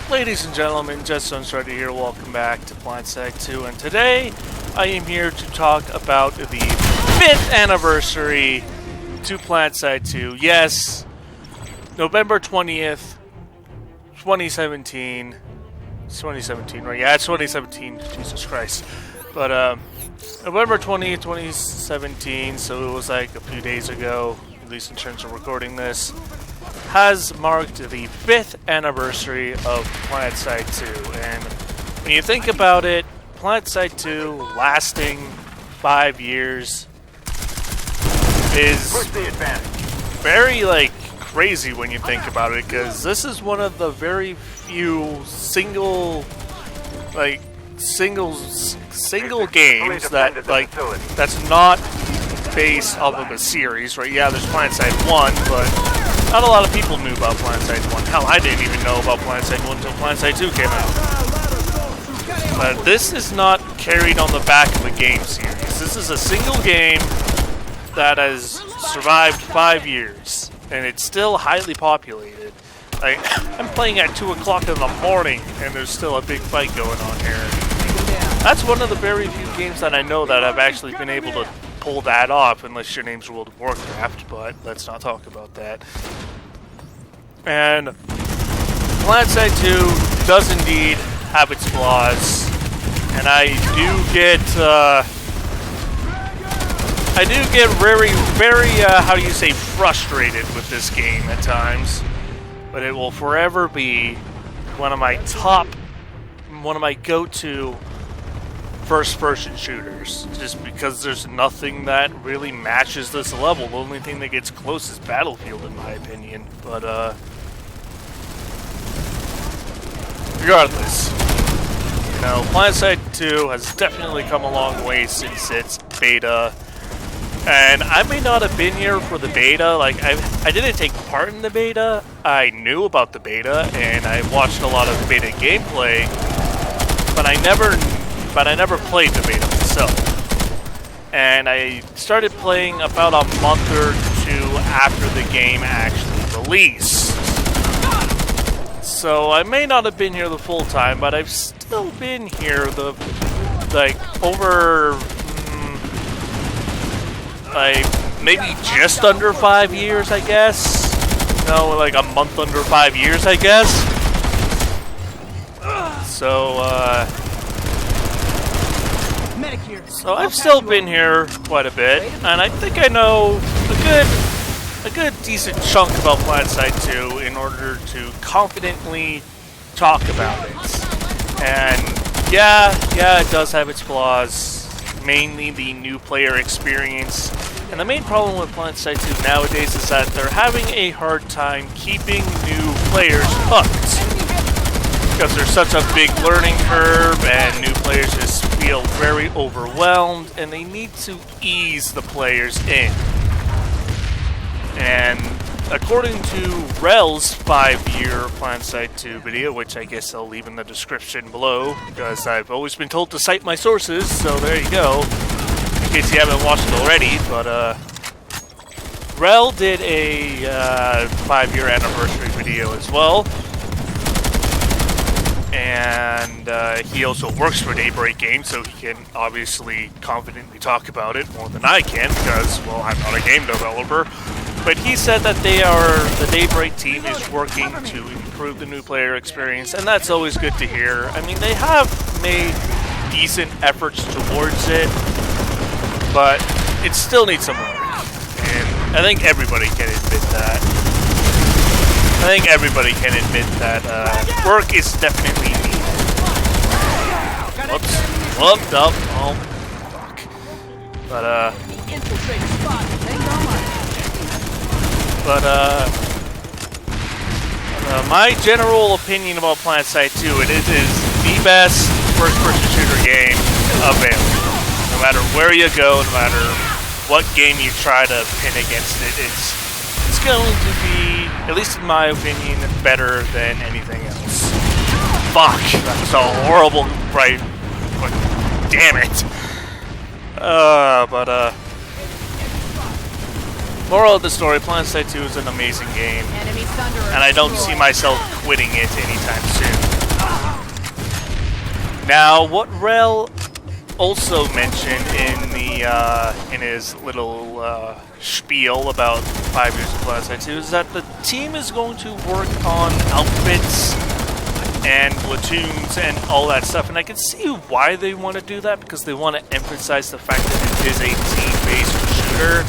Ladies and gentlemen, just Sunstrider here. Welcome back to Planetside 2, and today I am here to talk about the 5th anniversary to Planetside 2. Yes, November 20th, 2017. It's 2017, right? Yeah, it's 2017. Jesus Christ. But November 20th, 2017, so it was like a few days ago, at least in terms of recording this, has marked the 5th anniversary of Planetside 2. And when you think about it, Planetside 2 lasting 5 years is very, crazy when you think about it, because this is one of the very few single games that, that's not based off of a series, right? Yeah, there's Planetside 1, but not a lot of people knew about Planetside 1. Hell, I didn't even know about Planetside 1 until Planetside 2 came out. But this is not carried on the back of a game series. This is a single game that has survived 5 years, and it's still highly populated. I'm playing at 2 o'clock in the morning, and there's still a big fight going on here. That's one of the very few games that I know that I've actually been able to pull that off, unless your name's World of Warcraft, but let's not talk about that. And Planetside 2 does indeed have its flaws, and I do get very, how do you say, frustrated with this game at times, but it will forever be one of my go-to first-person shooters, just because there's nothing that really matches this level. The only thing that gets close is Battlefield, in my opinion. But regardless, you know, Planetside 2 has definitely come a long way since its beta, and I may not have been here for the beta. I didn't take part in the beta. I knew about the beta, and I watched a lot of the beta gameplay, but I never played the beta myself. And I started playing about a month or two after the game actually released. So I may not have been here the full time, but I've still been here maybe just under 5 years, I guess. No, like a month under 5 years, I guess. So I've still been here quite a bit, and I think I know a good decent chunk about Planetside 2 in order to confidently talk about it. And yeah, it does have its flaws, mainly the new player experience. And the main problem with Planetside 2 nowadays is that they're having a hard time keeping new players hooked, because there's such a big learning curve, and new players just feel very overwhelmed, and they need to ease the players in. And according to Rel's 5-year Planetside 2 video, which I guess I'll leave in the description below, because I've always been told to cite my sources, so there you go, in case you haven't watched it already. But Rel did a 5-year anniversary video as well. And he also works for Daybreak Games, so he can obviously confidently talk about it more than I can, because, well, I'm not a game developer. But he said that the Daybreak team is working to improve the new player experience, and that's always good to hear. I mean, they have made decent efforts towards it, but it still needs some work. And I think everybody can admit that. Work is definitely needed. Whoops. Whooped up. Oh, fuck. But, my general opinion about Planetside 2, it is the best first-person shooter game available. No matter where you go, no matter what game you try to pin against it, it's going to be, at least in my opinion, better than anything else. Fuck, that was a horrible, right? Damn it. Moral of the story, Planetside 2 is an amazing game, and I don't see myself quitting it anytime soon. Now, what Rel also mentioned in his little spiel about 5 years of Planetside 2 is that the team is going to work on outfits and platoons and all that stuff, and I can see why they want to do that, because they want to emphasize the fact that it is a team-based shooter.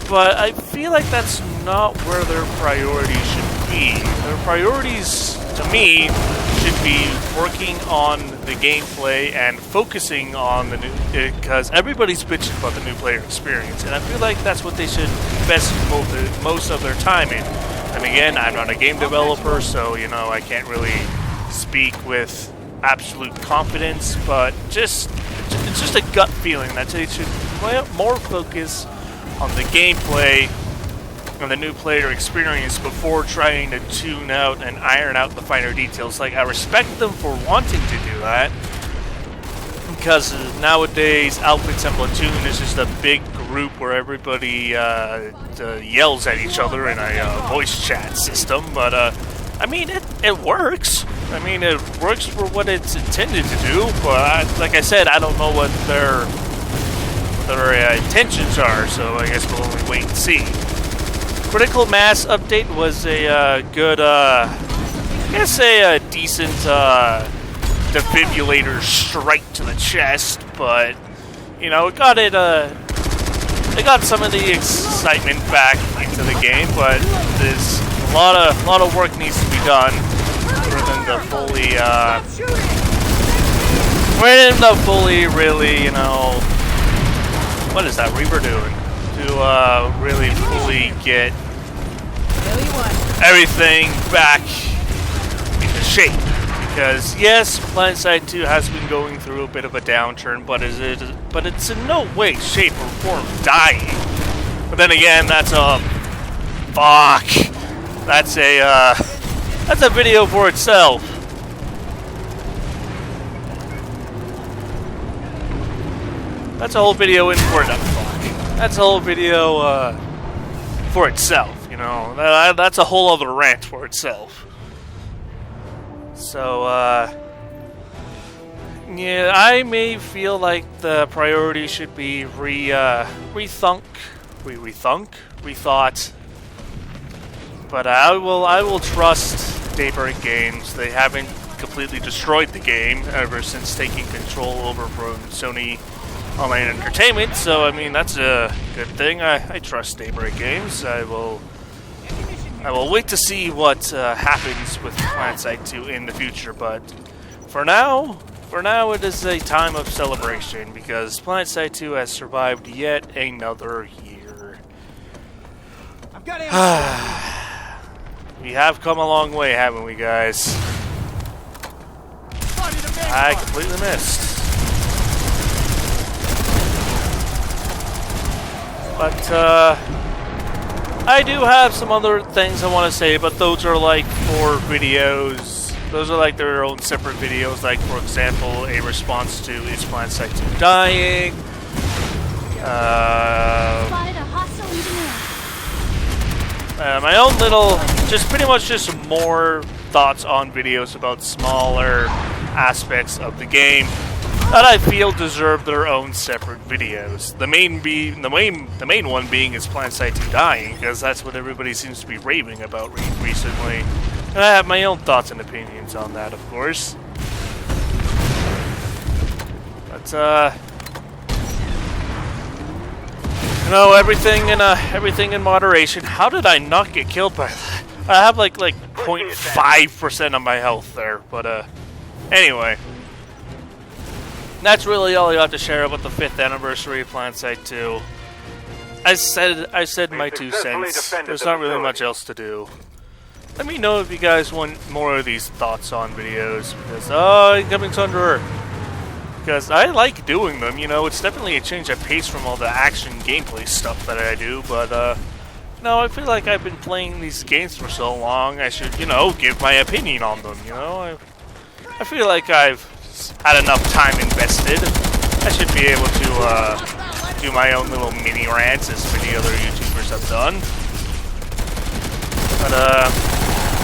But I feel like that's not where their priorities should be. Their priorities, to me, should be working on the gameplay and focusing on the new, because everybody's bitching about the new player experience, and I feel like that's what they should invest most of their time in. And again, I'm not a game developer, so, you know, I can't really speak with absolute confidence, but it's just a gut feeling that they should more focus on the gameplay and the new player experience before trying to tune out and iron out the finer details. Like, I respect them for wanting to do that, because nowadays outfits and platoon is just a big group where everybody yells at each other in a voice chat system. But I mean, it works. I mean, it works for what it's intended to do. But like I said, I don't know what their intentions are, so I guess we'll only wait and see. Critical Mass update was a good, I guess a decent defibrillator strike to the chest, but you know, it got some of the excitement back into the game. But there's a lot of work needs to be done for them to fully, really, you know, what is that Reaper doing? To really fully get everything back into shape. Because yes, Planetside 2 has been going through a bit of a downturn, but it's in no way, shape, or form dying. But then again, that's a video for itself. That's a whole video in for that. That's a whole video for itself. You know, that's a whole other rant for itself. So, yeah, I may feel like the priority should be rethought. But I will trust Daybreak Games. They haven't completely destroyed the game ever since taking control over from Sony Online Entertainment. So, I mean, that's a good thing. I trust Daybreak Games. I will wait to see what happens with Planetside 2 in the future, but for now it is a time of celebration, because Planetside 2 has survived yet another year. We have come a long way, haven't we, guys? I completely missed. But, I do have some other things I want to say, but those are like for videos. Those are like their own separate videos. Like, for example, a response to Is Planetside 2 Dying? My own little, just pretty much just more thoughts on videos about smaller aspects of the game that I feel deserve their own separate videos. The main one being Is Planetside 2 Dying, because that's what everybody seems to be raving about recently. And I have my own thoughts and opinions on that, of course. But you know, everything in moderation. How did I not get killed by that? I have like 0.5% of my health there, but anyway. That's really all I got to share about the 5th anniversary of Planetside 2. I said my 2 cents. There's not really much else to do. Let me know if you guys want more of these thoughts on videos, because Incoming Sunstrider. Because I like doing them, you know, it's definitely a change of pace from all the action gameplay stuff that I do, but no, I feel like I've been playing these games for so long, I should, you know, give my opinion on them, you know? I feel like I've had enough time invested. I should be able to do my own little mini rants as many other YouTubers have done. But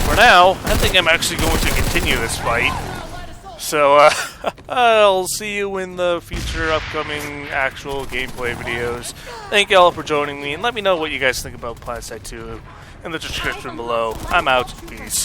for now, I think I'm actually going to continue this fight. So, I'll see you in the future upcoming actual gameplay videos. Thank you all for joining me, and let me know what you guys think about Planetside 2 in the description below. I'm out. Peace.